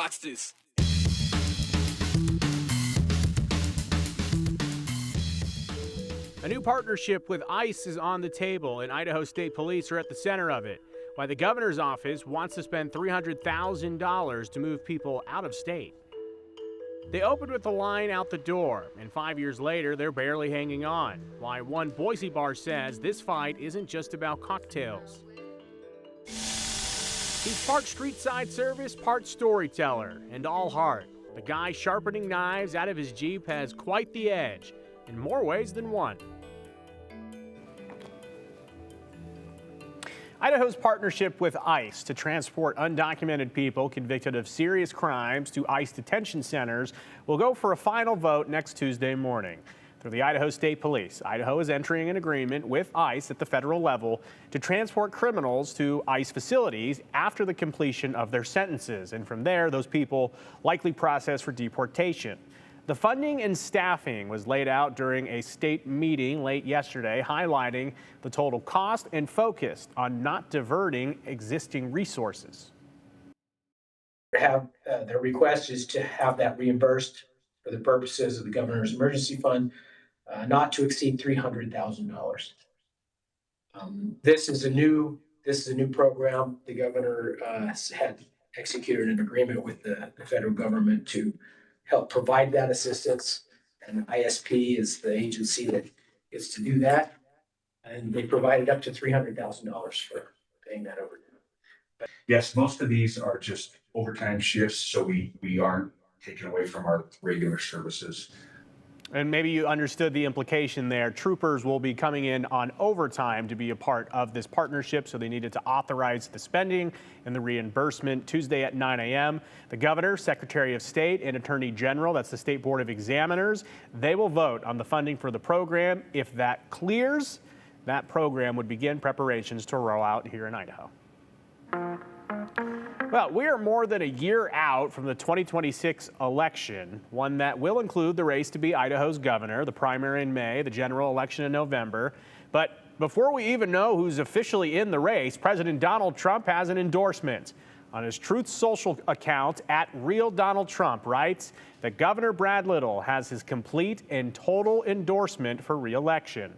Watch this. A new partnership with ICE is on the table, and Idaho State Police are at the center of it. Why the governor's office wants to spend $300,000 to move people out of state. They opened with a line out the door, and 5 years later, they're barely hanging on. Why one Boise bar says this fight isn't just about cocktails. He's part street side service, part storyteller, and all heart. The guy sharpening knives out of his Jeep has quite the edge, in more ways than one. Idaho's partnership with ICE to transport undocumented people convicted of serious crimes to ICE detention centers will go for a final vote next Tuesday morning. Through the Idaho State Police, Idaho is entering an agreement with ICE at the federal level to transport criminals to ICE facilities after the completion of their sentences. And from there, those people likely processed for deportation. The funding and staffing was laid out during a state meeting late yesterday, highlighting the total cost and focused on not diverting existing resources. Their request is to have that reimbursed for the purposes of the governor's emergency fund, not to exceed $300,000. This is a new program. The governor had executed an agreement with the federal government to help provide that assistance, and ISP is the agency that is to do that, and they provided up to $300,000 for paying that over. Yes, most of these are just overtime shifts, so we aren't taken away from our regular services. And maybe you understood the implication there. Troopers will be coming in on overtime to be a part of this partnership, so they needed to authorize the spending and the reimbursement Tuesday at 9 a.m. The governor, Secretary of State, and Attorney General, that's the State Board of Examiners, they will vote on the funding for the program. If that clears, that program would begin preparations to roll out here in Idaho. Well, we are more than a year out from the 2026 election, one that will include the race to be Idaho's governor, the primary in May, the general election in November. But before we even know who's officially in the race, President Donald Trump has an endorsement. On his Truth Social account, @RealDonaldTrump writes that Governor Brad Little has his complete and total endorsement for re-election.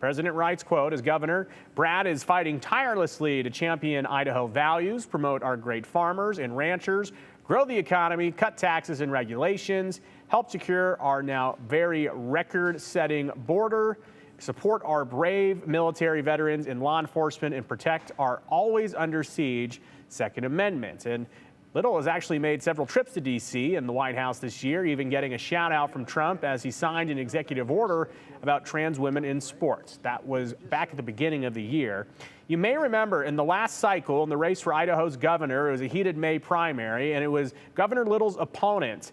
President writes, quote, as governor, Brad is fighting tirelessly to champion Idaho values, promote our great farmers and ranchers, grow the economy, cut taxes and regulations, help secure our now very record-setting border, support our brave military veterans and law enforcement, and protect our always under siege Second Amendment. And Little has actually made several trips to D.C. and the White House this year, even getting a shout out from Trump as he signed an executive order about trans women in sports. That was back at the beginning of the year. You may remember in the last cycle in the race for Idaho's governor, it was a heated May primary, and it was Governor Little's opponent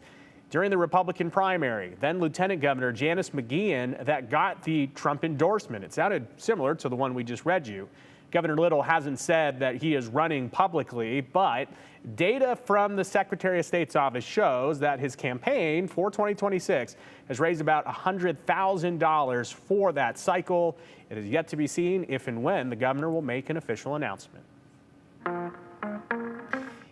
during the Republican primary, then Lieutenant Governor Janice McGeehan, that got the Trump endorsement. It sounded similar to the one we just read you. Governor Little hasn't said that he is running publicly, but data from the Secretary of State's office shows that his campaign for 2026 has raised about $100,000 for that cycle. It is yet to be seen if and when the governor will make an official announcement.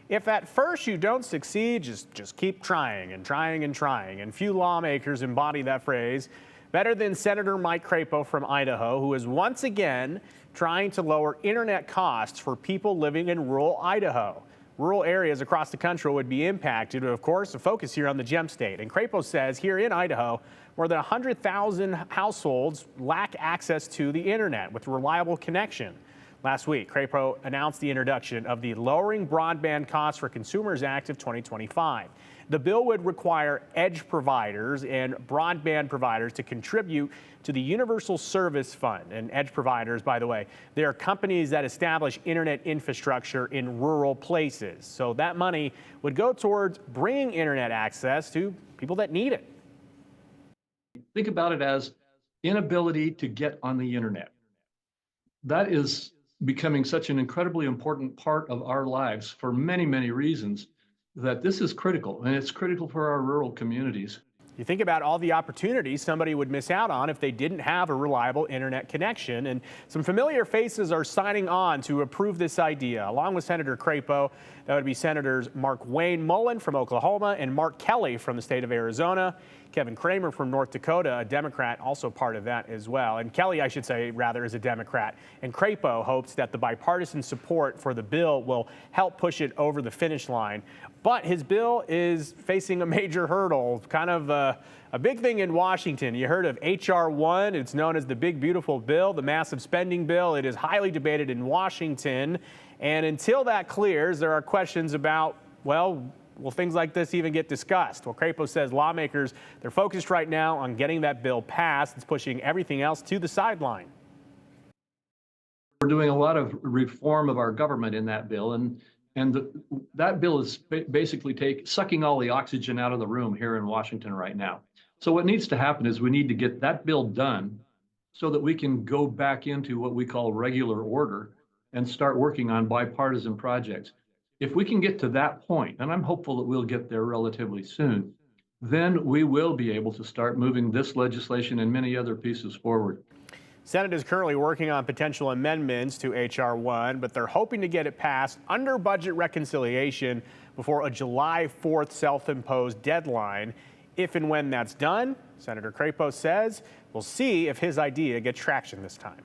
If at first you don't succeed, just keep trying and trying and trying. And few lawmakers embody that phrase better than Senator Mike Crapo from Idaho, who is once again trying to lower internet costs for people living in rural Idaho. Rural areas across the country would be impacted, of course, the focus here on the gem state. And Crapo says here in Idaho, more than 100,000 households lack access to the internet with reliable connection. Last week, Crapo announced the introduction of the Lowering Broadband Costs for Consumers Act of 2025. The bill would require edge providers and broadband providers to contribute to the Universal Service Fund. And edge providers, by the way, they are companies that establish internet infrastructure in rural places. So that money would go towards bringing internet access to people that need it. Think about it as inability to get on the internet. That is becoming such an incredibly important part of our lives for many, many reasons, that this is critical, and it's critical for our rural communities. You think about all the opportunities somebody would miss out on if they didn't have a reliable internet connection. And some familiar faces are signing on to approve this idea. Along with Senator Crapo, that would be Senators Mark Wayne Mullen from Oklahoma and Mark Kelly from the state of Arizona. Kevin Kramer from North Dakota, a Democrat, also part of that as well. And Kelly, I should say, rather, is a Democrat. And Crapo hopes that the bipartisan support for the bill will help push it over the finish line. But his bill is facing a major hurdle, kind of a big thing in Washington. You heard of H.R. 1. It's known as the Big Beautiful Bill, the massive spending bill. It is highly debated in Washington. And until that clears, there are questions about, well, will things like this even get discussed? Well, Crapo says lawmakers, they're focused right now on getting that bill passed. It's pushing everything else to the sideline. We're doing a lot of reform of our government in that bill, and that bill is basically sucking all the oxygen out of the room here in Washington right now. So what needs to happen is we need to get that bill done so that we can go back into what we call regular order and start working on bipartisan projects. If we can get to that point, and I'm hopeful that we'll get there relatively soon, then we will be able to start moving this legislation and many other pieces forward. Senate is currently working on potential amendments to H.R. 1, but they're hoping to get it passed under budget reconciliation before a July 4th self-imposed deadline. If and when that's done, Senator Crapo says we'll see if his idea gets traction this time.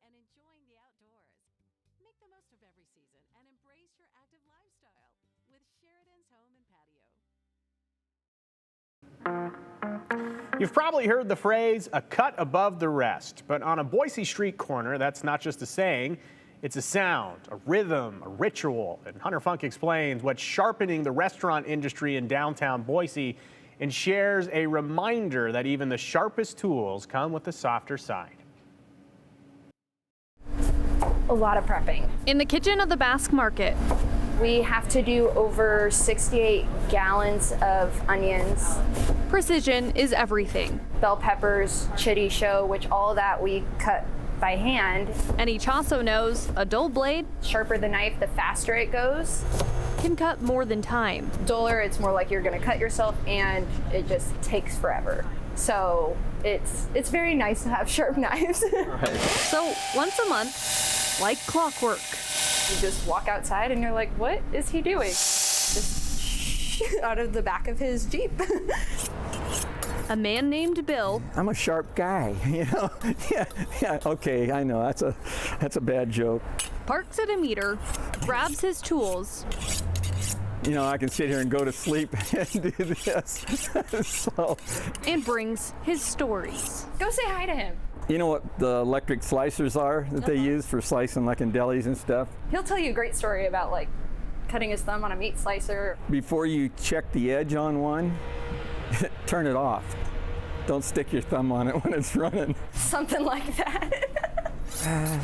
and enjoying the outdoors. Make the most of every season and embrace your active lifestyle with Sheridan's Home and Patio. You've probably heard the phrase, a cut above the rest, but on a Boise street corner, that's not just a saying, it's a sound, a rhythm, a ritual. And Hunter Funk explains what's sharpening the restaurant industry in downtown Boise and shares a reminder that even the sharpest tools come with the softer side. A lot of prepping. In the kitchen of the Basque Market. We have to do over 68 gallons of onions. Precision is everything. Bell peppers, chitty show, which all of that we cut by hand. And each also knows a dull blade, Sharper the knife, the faster it goes. can cut more than time. Duller, it's more like you're gonna cut yourself and it just takes forever. So it's very nice to have sharp knives. Right. So once a month, like clockwork. You just walk outside and you're like, what is he doing? Just out of the back of his Jeep. A man named Bill. I'm a sharp guy, you know? Yeah, okay, I know, that's a bad joke. Parks at a meter, grabs his tools. You know, I can sit here and go to sleep and do this. So. And brings his stories. Go say hi to him. You know what the electric slicers are that they use for slicing like in delis and stuff? He'll tell you a great story about like cutting his thumb on a meat slicer. Before you check the edge on one, turn it off. Don't stick your thumb on it when it's running. Something like that.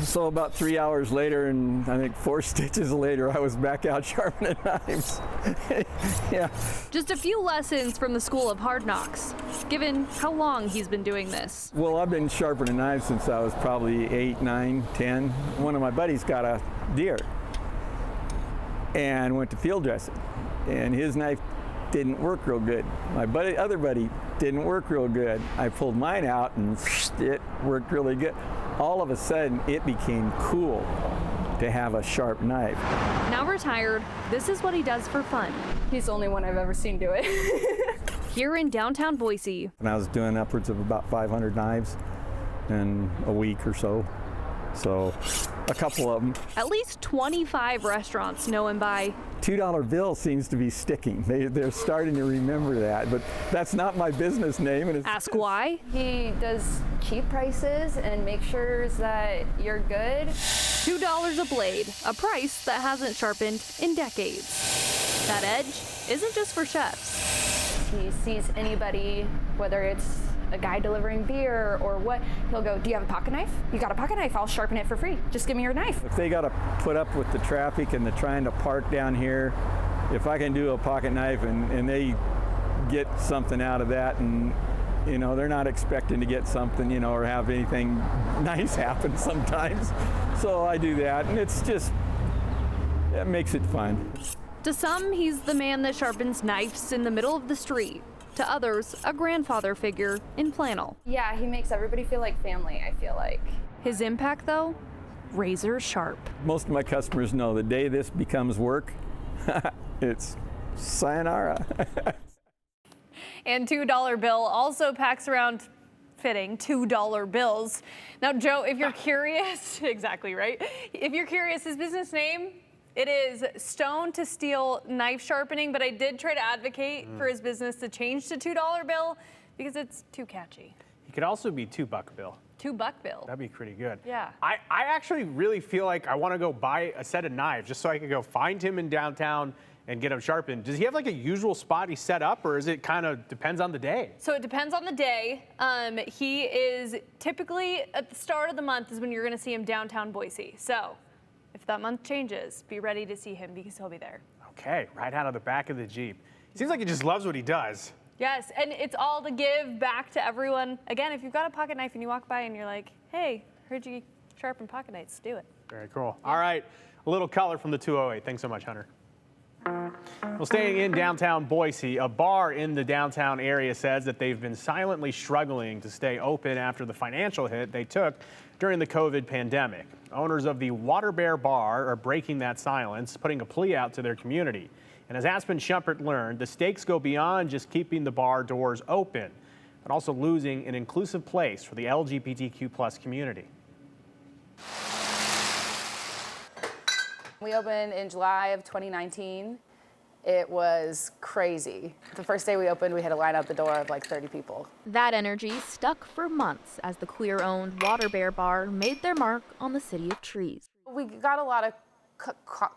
So about 3 hours later, and I think 4 stitches later, I was back out sharpening knives. Yeah. Just a few lessons from the School of Hard Knocks, given how long he's been doing this. Well, I've been sharpening knives since I was probably 8, 9, 10. One of my buddies got a deer and went to field dressing, and his knife didn't work real good. My other buddy didn't work real good. I pulled mine out and it worked really good. All of a sudden, it became cool to have a sharp knife. Now retired, this is what he does for fun. He's the only one I've ever seen do it. Here in downtown Boise. And I was doing upwards of about 500 knives in a week or so. So a couple of them. At least 25 restaurants know him by. $2 bill seems to be sticking. They're starting to remember that, but that's not my business name. And Ask why? He does cheap prices and makes sure that you're good. $2 a blade, a price that hasn't sharpened in decades. That edge isn't just for chefs. He sees anybody, whether it's a guy delivering beer or what, he'll go, do you have a pocket knife? You got a pocket knife, I'll sharpen it for free. Just give me your knife. If they got to put up with the traffic and the trying to park down here, if I can do a pocket knife and they get something out of that, and you know, they're not expecting to get something, you know, or have anything nice happen sometimes. So I do that, and it's just, it makes it fun. To some, he's the man that sharpens knives in the middle of the street. To others, a grandfather figure in flannel. Yeah, he makes everybody feel like family, I feel like. His impact, though, razor sharp. Most of my customers know the day this becomes work, it's sayonara. And $2 bill also packs around fitting $2 bills. Now, Joe, if you're curious, exactly right. If you're curious, his business name, it is Stone to Steel Knife Sharpening, but I did try to advocate for his business to change to $2 bill because it's too catchy. He could also be $2 bill. $2 bill. That'd be pretty good. Yeah. I actually really feel like I want to go buy a set of knives just so I can go find him in downtown and get them sharpened. Does he have like a usual spot he's set up, or is it kind of depends on the day? So it depends on the day. He is typically at the start of the month is when you're going to see him downtown Boise. So if that month changes, be ready to see him because he'll be there. Okay, right out of the back of the Jeep. Seems like he just loves what he does. Yes, and it's all to give back to everyone. Again, if you've got a pocket knife and you walk by and you're like, hey, heard you sharpen pocket knives, do it. Very cool. Yeah. All right, a little color from the 208. Thanks so much, Hunter. Well, staying in downtown Boise, a bar in the downtown area says that they've been silently struggling to stay open after the financial hit they took during the COVID pandemic. Owners of the Water Bear Bar are breaking that silence, putting a plea out to their community. And as Aspen Shumpert learned, the stakes go beyond just keeping the bar doors open, but also losing an inclusive place for the LGBTQ+ community. We opened in July of 2019. It was crazy. The first day we opened, we had a line out the door of like 30 people. That energy stuck for months as the queer-owned Water Bear Bar made their mark on the City of Trees. We got a lot of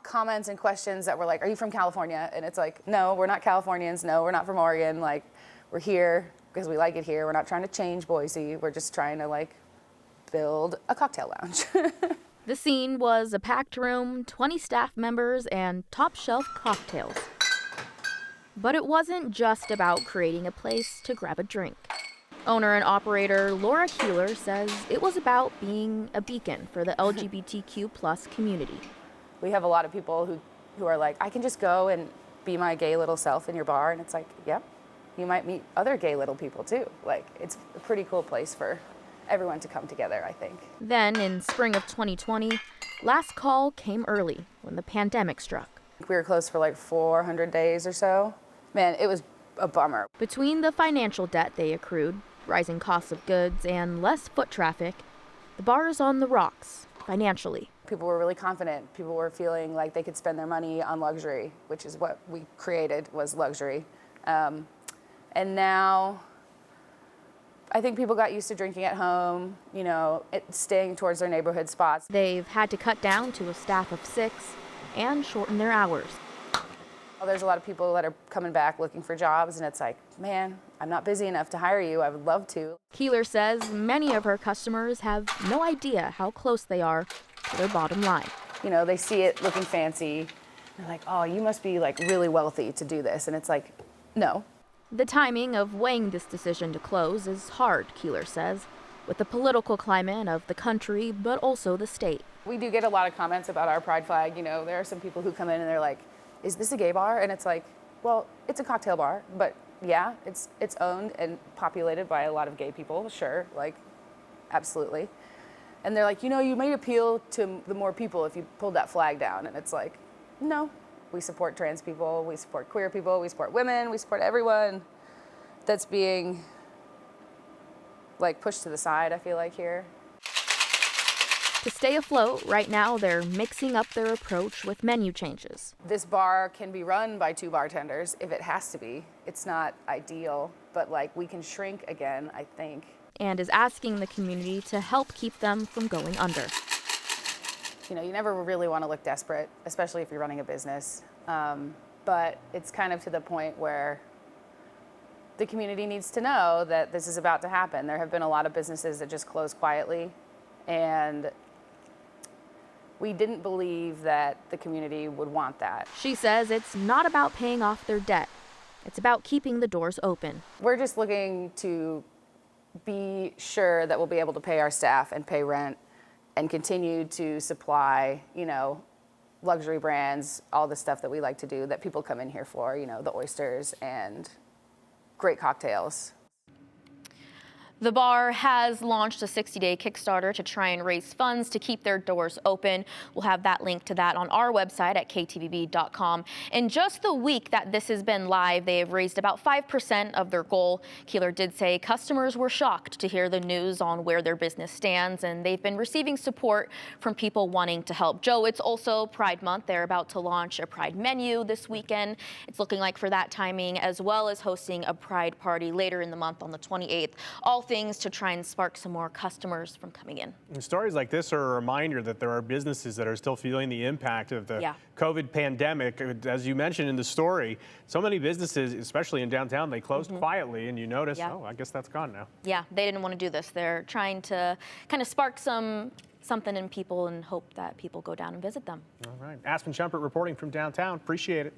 comments and questions that were like, are you from California? And it's like, no, we're not Californians. No, we're not from Oregon. Like, we're here because we like it here. We're not trying to change Boise. We're just trying to like build a cocktail lounge. The scene was a packed room, 20 staff members, and top-shelf cocktails. But it wasn't just about creating a place to grab a drink. Owner and operator Laura Keeler says it was about being a beacon for the LGBTQ+ community. We have a lot of people who are like, I can just go and be my gay little self in your bar. And it's like, yep, you might meet other gay little people too. Like, it's a pretty cool place for everyone to come together, I think. Then, in spring of 2020, last call came early when the pandemic struck. We were closed for like 400 days or so. Man, it was a bummer. Between the financial debt they accrued, rising costs of goods, and less foot traffic, the bar is on the rocks financially. People were really confident. People were feeling like they could spend their money on luxury, which is what we created, was luxury. And now I think people got used to drinking at home, you know, staying towards their neighborhood spots. They've had to cut down to a staff of 6 and shorten their hours. There's a lot of people that are coming back looking for jobs, and it's like, man, I'm not busy enough to hire you. I would love to. Keeler says many of her customers have no idea how close they are to their bottom line. You know, they see it looking fancy. They're like, oh, you must be like really wealthy to do this. And it's like, no. The timing of weighing this decision to close is hard, Keeler says, with the political climate of the country, but also the state. We do get a lot of comments about our pride flag. You know, there are some people who come in and they're like, is this a gay bar? And it's like, well, it's a cocktail bar, but yeah, it's owned and populated by a lot of gay people, sure, like, absolutely. And they're like, you know, you might appeal to the more people if you pulled that flag down. And it's like, no, we support trans people, we support queer people, we support women, we support everyone that's being like pushed to the side, I feel like, here. To stay afloat, right now they're mixing up their approach with menu changes. This bar can be run by 2 bartenders if it has to be. It's not ideal, but like we can shrink again, I think. And is asking the community to help keep them from going under. You know, you never really want to look desperate, especially if you're running a business. But it's kind of to the point where the community needs to know that this is about to happen. There have been a lot of businesses that just close quietly, and we didn't believe that the community would want that. She says it's not about paying off their debt. It's about keeping the doors open. We're just looking to be sure that we'll be able to pay our staff and pay rent and continue to supply, you know, luxury brands, all the stuff that we like to do that people come in here for, you know, the oysters and great cocktails. The bar has launched a 60-day Kickstarter to try and raise funds to keep their doors open. We'll have that link to that on our website at ktvb.com. In just the week that this has been live, they have raised about 5% of their goal. Keeler did say customers were shocked to hear the news on where their business stands, and they've been receiving support from people wanting to help. Joe, it's also Pride Month. They're about to launch a Pride menu this weekend. It's looking like for that timing, as well as hosting a Pride party later in the month on the 28th. All things to try and spark some more customers from coming in. And stories like this are a reminder that there are businesses that are still feeling the impact of the COVID pandemic. As you mentioned in the story, so many businesses, especially in downtown, they closed quietly, and you notice, oh, I guess that's gone now. Yeah, they didn't want to do this. They're trying to kind of spark something in people and hope that people go down and visit them. All right. Aspen Shumpert reporting from downtown. Appreciate it.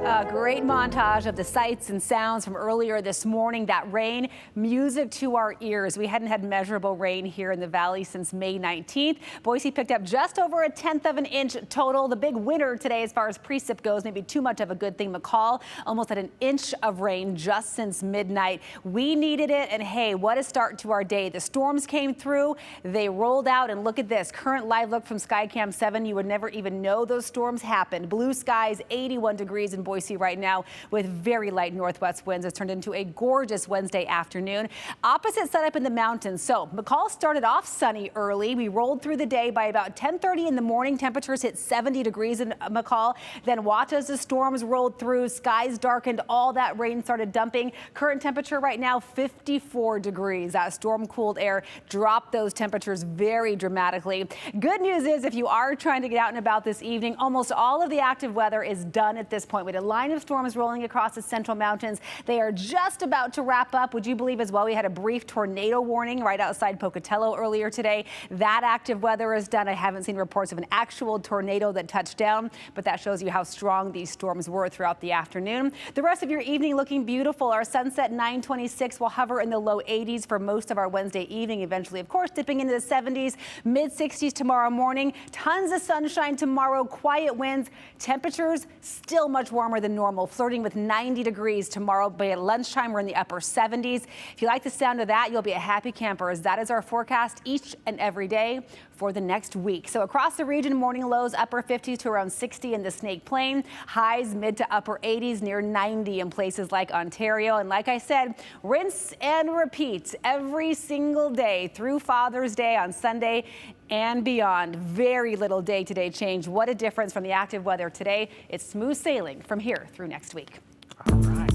A great montage of the sights and sounds from earlier this morning. That rain, music to our ears. We hadn't had measurable rain here in the valley since May 19th. Boise picked up just over 1/10 of an inch total. The big winner today as far as precip goes, maybe too much of a good thing. McCall almost had 1 inch of rain just since midnight. We needed it, and hey, what a start to our day. The storms came through, they rolled out, and look at this. Current live look from Skycam 7. You would never even know those storms happened. Blue skies, 81 degrees in Boise right now with very light northwest winds. It's turned into a gorgeous Wednesday afternoon. Opposite setup in the mountains. So McCall started off sunny early. We rolled through the day. By about 10:30 in the morning, temperatures hit 70 degrees in McCall. Then watch as the storms rolled through, skies darkened, all that rain started dumping. Current temperature right now, 54 degrees. That storm cooled air dropped those temperatures very dramatically. Good news is if you are trying to get out and about this evening, almost all of the active weather is done at this point. We had a line of storms rolling across the central mountains. They are just about to wrap up. Would you believe as well we had a brief tornado warning right outside Pocatello earlier today. That active weather is done. I haven't seen reports of an actual tornado that touched down, but that shows you how strong these storms were throughout the afternoon. The rest of your evening looking beautiful. Our sunset 9:26 will hover in the low 80s for most of our Wednesday evening. Eventually, of course, dipping into the 70s, mid 60s tomorrow morning. Tons of sunshine tomorrow, quiet winds. Temperatures still much warmer than normal, flirting with 90 degrees tomorrow. By at lunchtime, we're in the upper 70s. If you like the sound of that, you'll be a happy camper, as that is our forecast each and every day for the next week. So across the region, morning lows upper 50s to around 60 in the Snake Plain, highs mid to upper 80s, near 90 in places like Ontario. And like I said, rinse and repeat every single day through Father's Day on Sunday and beyond. Very little day-to-day change. What a difference from the active weather today. It's smooth sailing from here through next week. All right.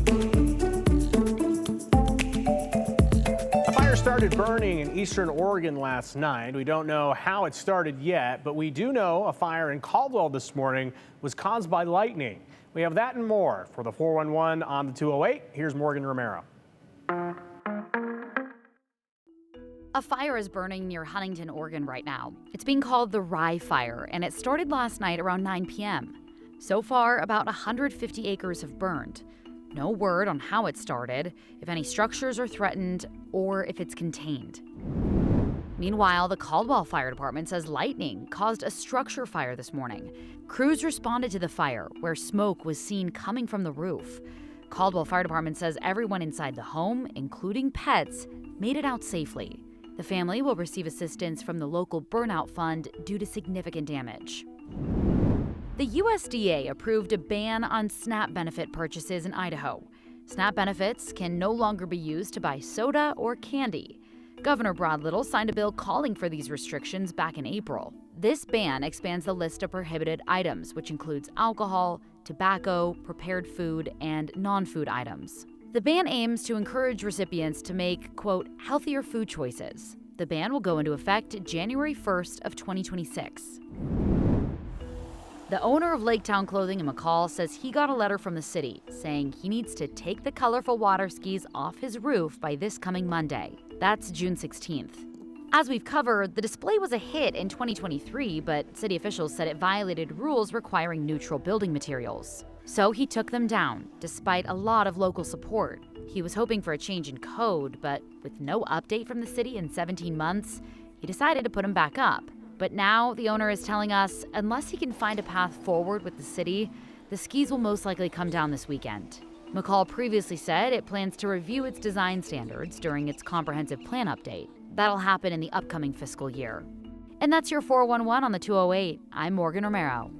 A fire started burning in eastern Oregon last night. We don't know how it started yet, but we do know a fire in Caldwell this morning was caused by lightning. We have that and more for the 411 on the 208. Here's Morgan Romero. A fire is burning near Huntington, Oregon right now. It's being called the Rye Fire, and it started last night around 9 p.m. So far, about 150 acres have burned. No word on how it started, if any structures are threatened, or if it's contained. Meanwhile, the Caldwell Fire Department says lightning caused a structure fire this morning. Crews responded to the fire, where smoke was seen coming from the roof. Caldwell Fire Department says everyone inside the home, including pets, made it out safely. The family will receive assistance from the local burnout fund due to significant damage. The USDA approved a ban on SNAP benefit purchases in Idaho. SNAP benefits can no longer be used to buy soda or candy. Governor Broadband signed a bill calling for these restrictions back in April. This ban expands the list of prohibited items, which includes alcohol, tobacco, prepared food, and non-food items. The ban aims to encourage recipients to make, quote, healthier food choices. The ban will go into effect January 1st of 2026. The owner of Laketown Clothing in McCall says he got a letter from the city saying he needs to take the colorful water skis off his roof by this coming Monday. That's June 16th. As we've covered, the display was a hit in 2023, but city officials said it violated rules requiring neutral building materials. So he took them down, despite a lot of local support. He was hoping for a change in code, but with no update from the city in 17 months, he decided to put them back up. But now the owner is telling us unless he can find a path forward with the city, the skis will most likely come down this weekend. McCall previously said it plans to review its design standards during its comprehensive plan update. That'll happen in the upcoming fiscal year. And that's your 411 on the 208. I'm Morgan Romero.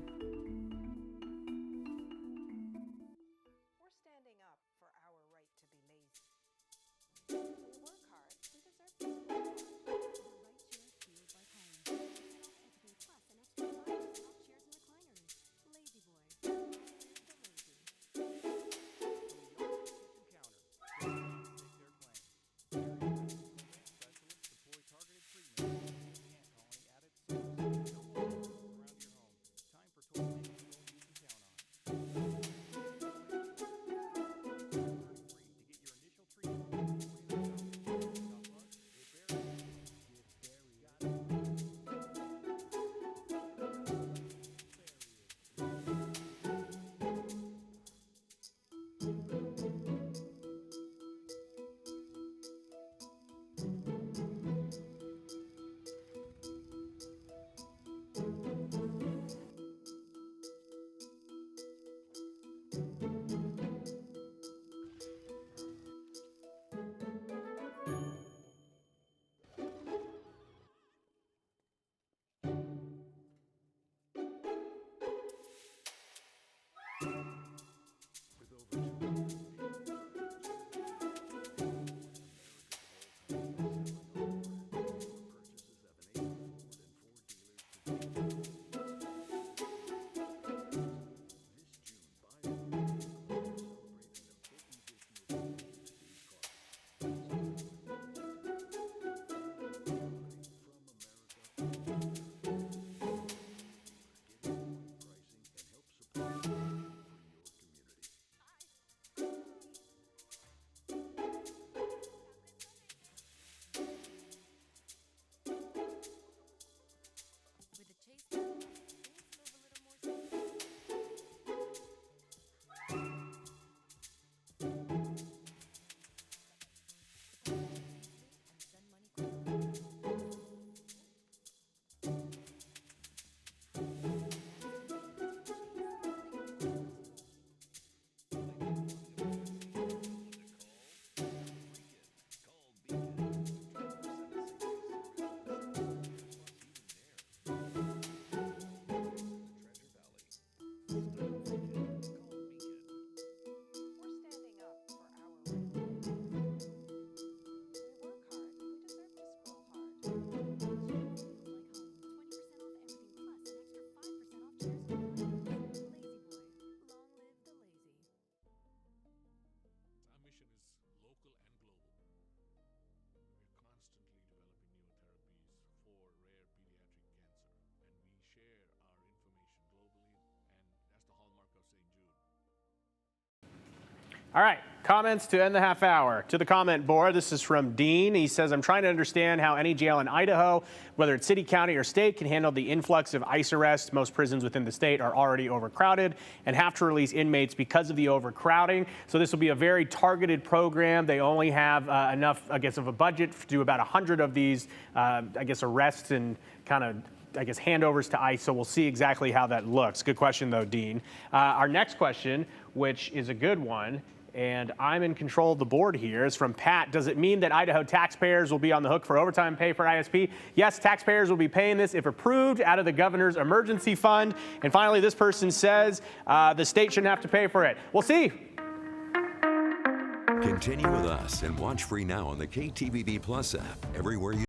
All right, comments to end the half hour. To the comment board, this is from Dean. He says, I'm trying to understand how any jail in Idaho, whether it's city, county, or state, can handle the influx of ICE arrests. Most prisons within the state are already overcrowded and have to release inmates because of the overcrowding. So this will be a very targeted program. They only have enough, I guess, of a budget to do about 100 of these, arrests and kind of handovers to ICE, so we'll see exactly how that looks. Good question, though, Dean. Our next question, which is a good one, and I'm in control of the board here, is from Pat. Does it mean that Idaho taxpayers will be on the hook for overtime pay for ISP? Yes, taxpayers will be paying this if approved out of the governor's emergency fund. And finally, this person says the state shouldn't have to pay for it. We'll see. Continue with us and watch free now on the KTVB Plus app everywhere you